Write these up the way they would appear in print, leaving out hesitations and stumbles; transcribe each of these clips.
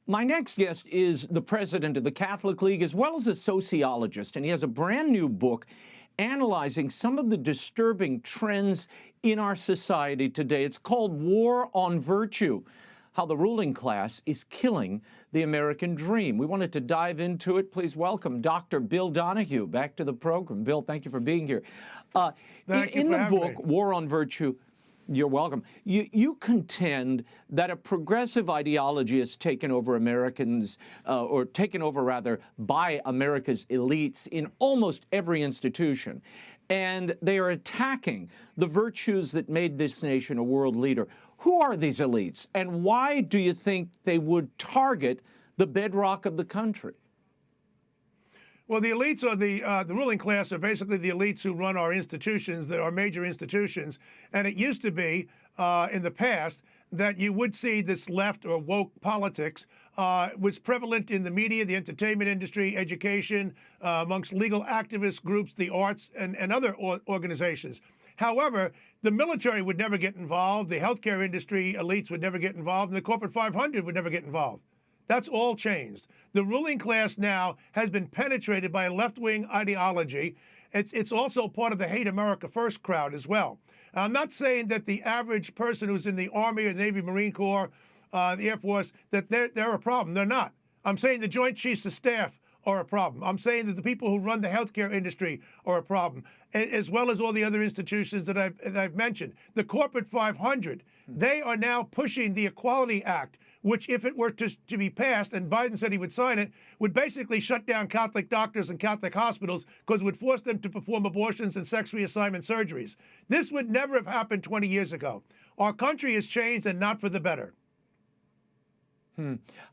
My next guest is the president of the Catholic League as well as a sociologist, and he has a brand new book analyzing some of the disturbing trends in our society today. It's called War on Virtue: How the Ruling Class is Killing the American Dream. We wanted to dive into it. Please welcome Dr. Bill Donohue back to the program. Bill, thank you for being here. In the book, War on Virtue, you're welcome. You contend that a progressive ideology has taken over Americans, or taken over rather by America's elites in almost every institution. And they are attacking the virtues that made this nation a world leader. Who are these elites, and why do you think they would target the bedrock of the country? Well, the elites are the ruling class are basically the elites who run our institutions, our major institutions. And it used to be in the past that you would see this left or woke politics was prevalent in the media, the entertainment industry, education, amongst legal activist groups, the arts, and other organizations. However, the military would never get involved, the healthcare industry elites would never get involved, and the corporate 500 would never get involved. That's all changed. The ruling class now has been penetrated by a left-wing ideology. It's also part of the Hate America First crowd as well. I'm not saying that the average person who's in the Army or Navy, Marine Corps, the Air Force, that they're a problem. They're not. I'm saying the Joint Chiefs of Staff are a problem. I'm saying that the people who run the healthcare industry are a problem, as well as all the other institutions that I've mentioned. The corporate 500, they are now pushing the Equality Act, which, if it were to be passed, and Biden said he would sign it, would basically shut down Catholic doctors and Catholic hospitals because it would force them to perform abortions and sex reassignment surgeries. This would never have happened 20 years ago. Our country has changed, and not for the better.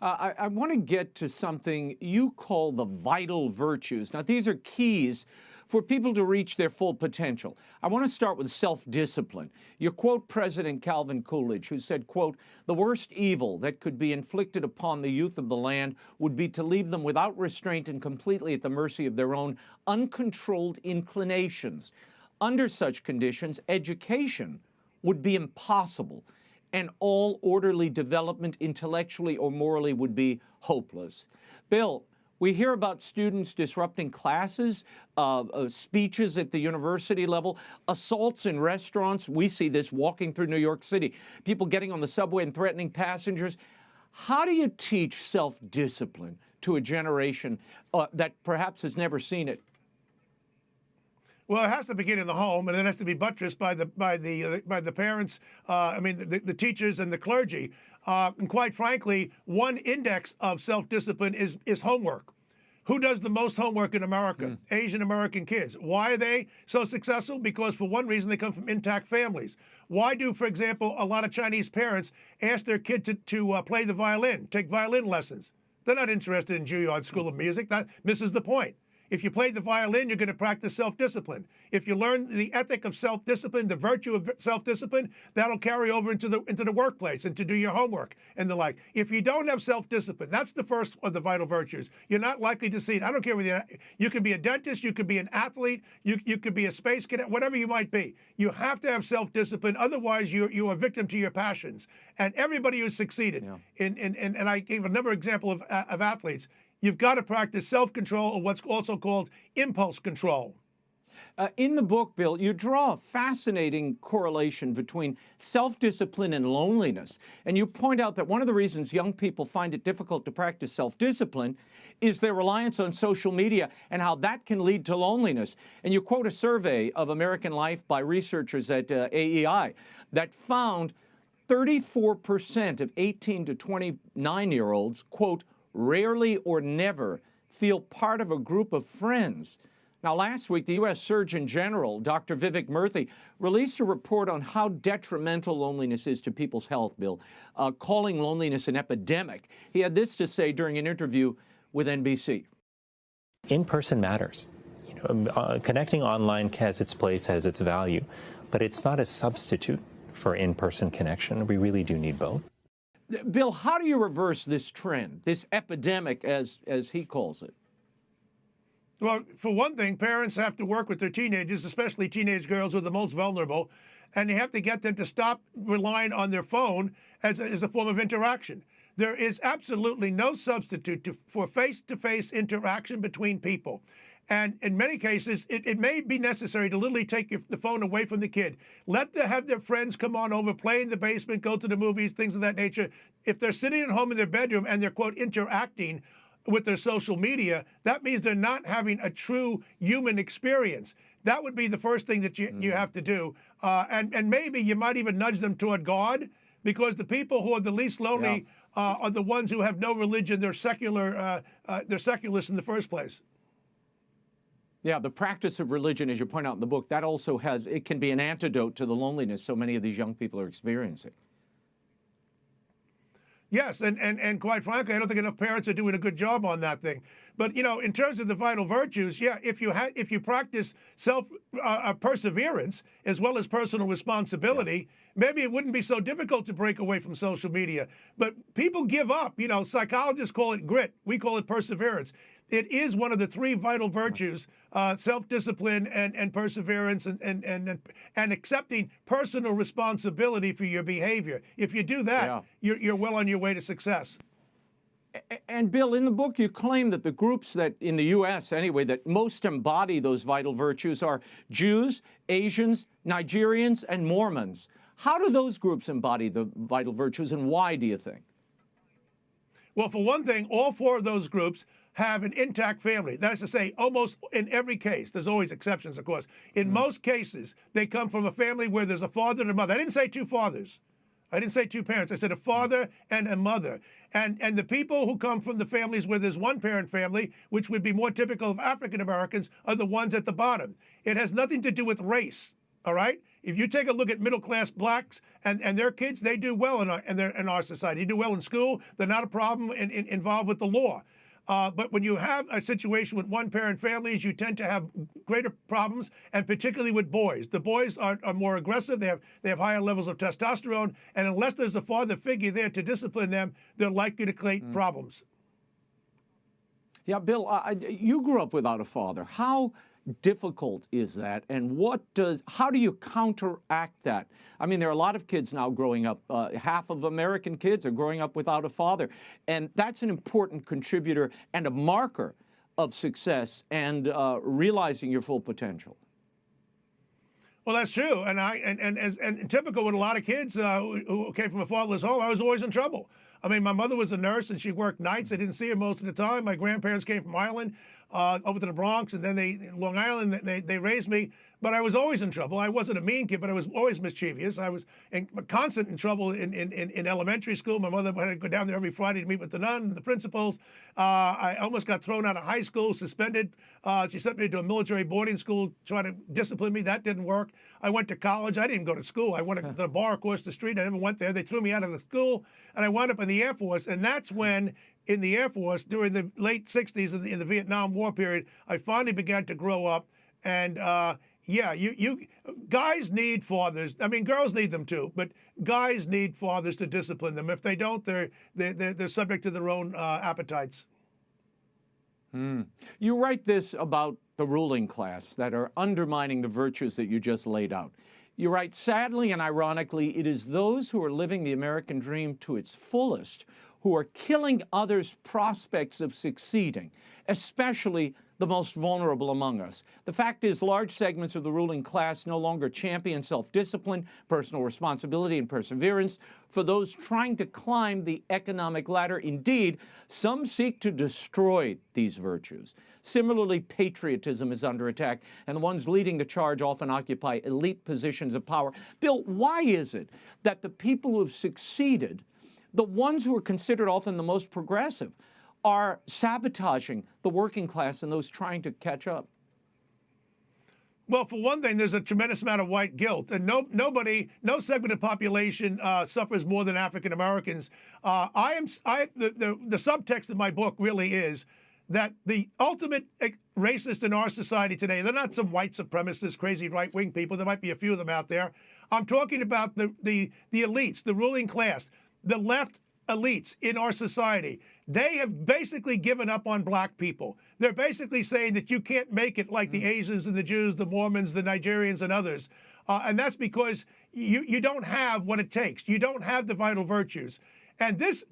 I want to get to something you call the vital virtues. Now, these are keys for people to reach their full potential. I want to start with self-discipline. You quote President Calvin Coolidge, who said, quote, "The worst evil that could be inflicted upon the youth of the land would be to leave them without restraint and completely at the mercy of their own uncontrolled inclinations. Under such conditions, education would be impossible, and all orderly development intellectually or morally would be hopeless." Bill, we hear about students disrupting classes, speeches at the university level, assaults in restaurants. We see this walking through New York City, people getting on the subway and threatening passengers. How do you teach self-discipline to a generation that perhaps has never seen it? Well, it has to begin in the home, and it has to be buttressed by the parents. The teachers and the clergy. And quite frankly, one index of self-discipline is homework. Who does the most homework in America? Asian American kids. Why are they so successful? Because for one reason, they come from intact families. Why do, for example, a lot of Chinese parents ask their kid to play the violin, take violin lessons? They're not interested in Juilliard School of Music. That misses the point. If you play the violin, you're going to practice self-discipline. If you learn the ethic of self-discipline, the virtue of self-discipline, that'll carry over into the workplace and to do your homework and the like. If you don't have self-discipline, that's the first of the vital virtues. You're not likely to see it. I don't care whether you could be a dentist, you could be an athlete, you could be a space cadet, whatever you might be. You have to have self-discipline. Otherwise, you are a victim to your passions. And everybody who's succeeded, and I gave another example of athletes, you've got to practice self-control, or what's also called impulse control. In the book, Bill, you draw a fascinating correlation between self-discipline and loneliness. And you point out that one of the reasons young people find it difficult to practice self-discipline is their reliance on social media and how that can lead to loneliness. And you quote a survey of American life by researchers at AEI that found 34% of 18 to 29-year-olds, quote, rarely or never feel part of a group of friends. Now, last week, the U.S. Surgeon General, Dr. Vivek Murthy, released a report on how detrimental loneliness is to people's health, Bill, calling loneliness an epidemic. He had this to say during an interview with NBC. In-person matters. Connecting online has its place, has its value, but it's not a substitute for in-person connection. We really do need both. Bill, how do you reverse this trend, this epidemic, as he calls it? Well, for one thing, parents have to work with their teenagers, especially teenage girls who are the most vulnerable, and they have to get them to stop relying on their phone as a form of interaction. There is absolutely no substitute for face-to-face interaction between people. And in many cases, it may be necessary to literally take the phone away from the kid. Let them have their friends come on over, play in the basement, go to the movies, things of that nature. If they're sitting at home in their bedroom and they're, quote, interacting with their social media, that means they're not having a true human experience. That would be the first thing that you have to do. And maybe you might even nudge them toward God, because the people who are the least lonely are the ones who have no religion. They're secular. They're secularists in the first place. Yeah, the practice of religion, as you point out in the book, that also it can be an antidote to the loneliness so many of these young people are experiencing. Yes, and quite frankly, I don't think enough parents are doing a good job on that thing. But in terms of the vital virtues, yeah, if you practice perseverance as well as personal responsibility, maybe it wouldn't be so difficult to break away from social media. But people give up. Psychologists call it grit. We call it perseverance. It is one of the three vital virtues: self-discipline and perseverance, and accepting personal responsibility for your behavior. If you do that, you're well on your way to success. And Bill, in the book, you claim that the groups that, in the U.S. anyway, that most embody those vital virtues are Jews, Asians, Nigerians, and Mormons. How do those groups embody the vital virtues, and why, do you think? Well, for one thing, all four of those groups have an intact family. That is to say, almost in every case, there's always exceptions, of course. In most cases, they come from a family where there's a father and a mother. I didn't say two fathers. I didn't say two parents. I said a father and a mother. And the people who come from the families where there's one parent family, which would be more typical of African Americans, are the ones at the bottom. It has nothing to do with race, all right? If you take a look at middle-class blacks and their kids, they do well in our society. They do well in school. They're not a problem involved with the law. But when you have a situation with one-parent families, you tend to have greater problems, and particularly with boys. The boys are more aggressive. They have higher levels of testosterone, and unless there's a father figure there to discipline them, they're likely to create problems. Yeah, Bill, you grew up without a father. How difficult is that, and how do you counteract that? I mean, there are a lot of kids now growing up, half of American kids are growing up without a father, and that's an important contributor and a marker of success and realizing your full potential. Well, that's true, and typical with a lot of kids who came from a fatherless home, I was always in trouble. I mean, my mother was a nurse and she worked nights. I didn't see her most of the time. My grandparents came from Ireland over to the Bronx, and then Long Island, they raised me. But I was always in trouble. I wasn't a mean kid, but I was always mischievous. I was constant in trouble in elementary school. My mother had to go down there every Friday to meet with the nun and the principals. I almost got thrown out of high school, suspended. She sent me to a military boarding school, trying to discipline me. That didn't work. I went to college. I didn't even go to school. I went to the bar across the street. I never went there. They threw me out of the school, and I wound up in the Air Force. And that's when, in the Air Force, during the late 60s in the Vietnam War period, I finally began to grow up. And yeah, you guys need fathers. I mean, girls need them too, but guys need fathers to discipline them. If they don't, they're subject to their own appetites. You write this about the ruling class that are undermining the virtues that you just laid out. You write, sadly and ironically, it is those who are living the American dream to its fullest who are killing others' prospects of succeeding, especially the most vulnerable among us. The fact is, large segments of the ruling class no longer champion self-discipline, personal responsibility, and perseverance for those trying to climb the economic ladder. Indeed, some seek to destroy these virtues. Similarly, patriotism is under attack, and the ones leading the charge often occupy elite positions of power. Bill, why is it that the people who have succeeded, the ones who are considered often the most progressive, are sabotaging the working class and those trying to catch up? Well, for one thing, there's a tremendous amount of white guilt, and no segment of population suffers more than African Americans. The subtext of my book really is that the ultimate racist in our society today, they're not some white supremacist, crazy right-wing people. There might be a few of them out there. I'm talking about the elites, the ruling class, the left elites in our society. They have basically given up on black people. They're basically saying that you can't make it like the Asians and the Jews, the Mormons, the Nigerians, and others. And that's because you don't have what it takes. You don't have the vital virtues. And this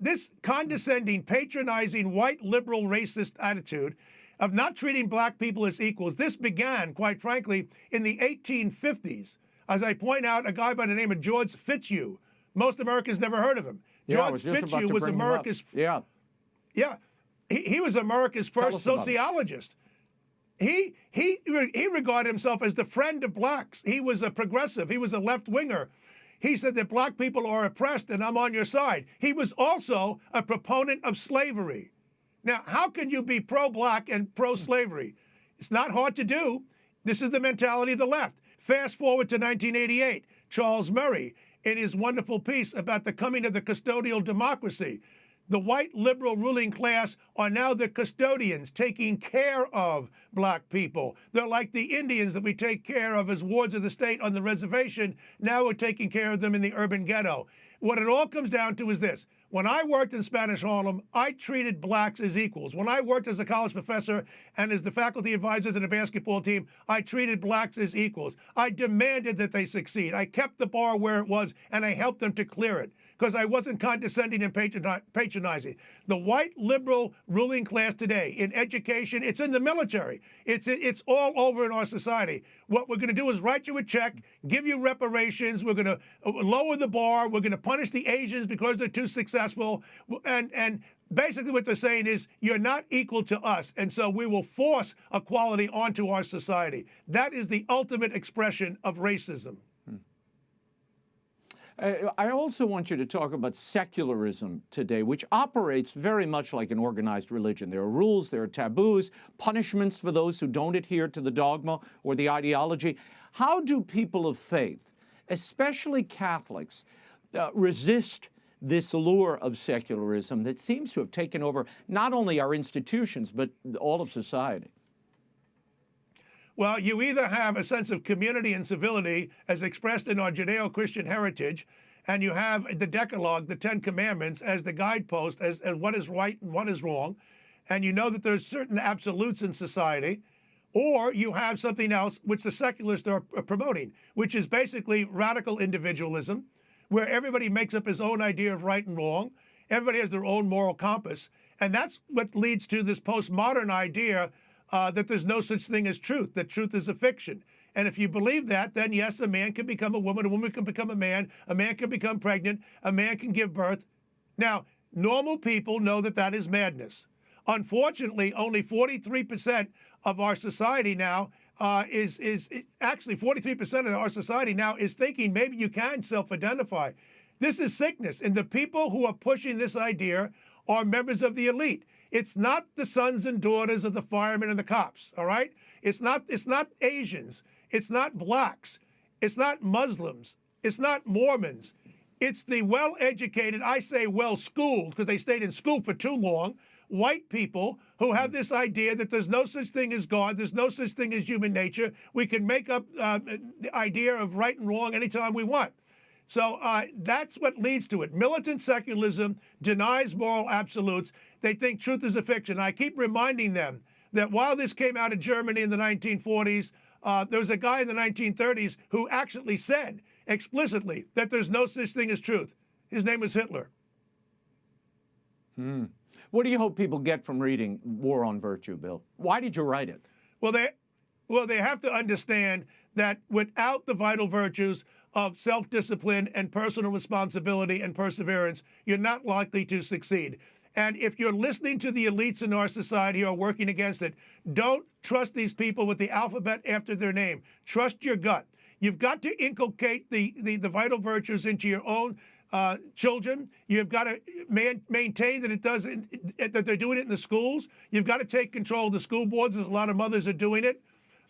condescending, patronizing, white liberal racist attitude of not treating black people as equals, this began, quite frankly, in the 1850s. As I point out, a guy by the name of George Fitzhugh. Most Americans never heard of him. George Fitzhugh was America's he was America's first sociologist. He regarded himself as the friend of blacks. He was a progressive. He was a left-winger. He said that black people are oppressed and I'm on your side. He was also a proponent of slavery. Now, how can you be pro-black and pro-slavery? It's not hard to do. This is the mentality of the left. Fast forward to 1988, Charles Murray, in his wonderful piece about the coming of the custodial democracy. The white liberal ruling class are now the custodians taking care of black people. They're like the Indians that we take care of as wards of the state on the reservation. Now we're taking care of them in the urban ghetto. What it all comes down to is this. When I worked in Spanish Harlem, I treated blacks as equals. When I worked as a college professor and as the faculty advisor to the basketball team, I treated blacks as equals. I demanded that they succeed. I kept the bar where it was, and I helped them to clear it because I wasn't condescending and patronizing. The white liberal ruling class today in education, it's in the military. It's all over in our society. What we're going to do is write you a check, give you reparations. We're going to lower the bar. We're going to punish the Asians because they're too successful. And basically what they're saying is you're not equal to us. And so we will force equality onto our society. That is the ultimate expression of racism. I also want you to talk about secularism today, which operates very much like an organized religion. There are rules, there are taboos, punishments for those who don't adhere to the dogma or the ideology. How do people of faith, especially Catholics, resist this lure of secularism that seems to have taken over not only our institutions, but all of society? Well, you either have a sense of community and civility as expressed in our Judeo-Christian heritage, and you have the Decalogue, the Ten Commandments, as the guidepost, as what is right and what is wrong, and you know that there's certain absolutes in society, or you have something else which the secularists are promoting, which is basically radical individualism, where everybody makes up his own idea of right and wrong, everybody has their own moral compass, and that's what leads to this postmodern idea that there's no such thing as truth, that truth is a fiction. And if you believe that, then yes, a man can become a woman can become a man can become pregnant, a man can give birth. Now, normal people know that that is madness. Unfortunately, only 43% of our society now actually 43% of our society now is thinking maybe you can self-identify. This is sickness. And the people who are pushing this idea are members of the elite. It's not the sons and daughters of the firemen and the cops, all right? It's not Asians. It's not blacks. It's not Muslims. It's not Mormons. It's the well-educated, I say well-schooled, because they stayed in school for too long, white people who have this idea that there's no such thing as God, there's no such thing as human nature. We can make up the idea of right and wrong anytime we want. So that's what leads to it. Militant secularism denies moral absolutes. They think truth is a fiction. I keep reminding them that while this came out of Germany in the 1940s, there was a guy in the 1930s who actually said explicitly that there's no such thing as truth. His name was Hitler. What do you hope people get from reading War on Virtue, Bill? Why did you write it? Well, they have to understand that without the vital virtues of self-discipline and personal responsibility and perseverance, you're not likely to succeed. And if you're listening to the elites in our society who are working against it, don't trust these people with the alphabet after their name. Trust your gut. You've got to inculcate the vital virtues into your own children. You've got to maintain that they're doing it in the schools. You've got to take control of the school boards, as a lot of mothers are doing it,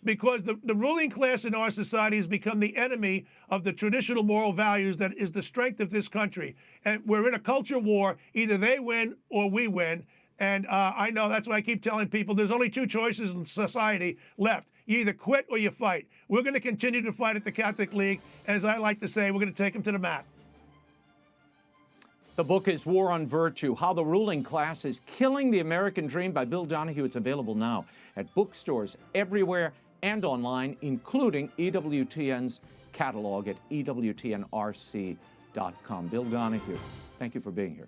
because the ruling class in our society has become the enemy of the traditional moral values that is the strength of this country. And we're in a culture war. Either they win or we win. And I know that's why I keep telling people there's only two choices in society left. You either quit or you fight. We're going to continue to fight at the Catholic League. And as I like to say, we're going to take them to the mat. The book is War on Virtue, How the Ruling Class is Killing the American Dream by Bill Donohue. It's available now at bookstores everywhere and online, including EWTN's catalog at EWTNRC.com. Bill Donohue, thank you for being here.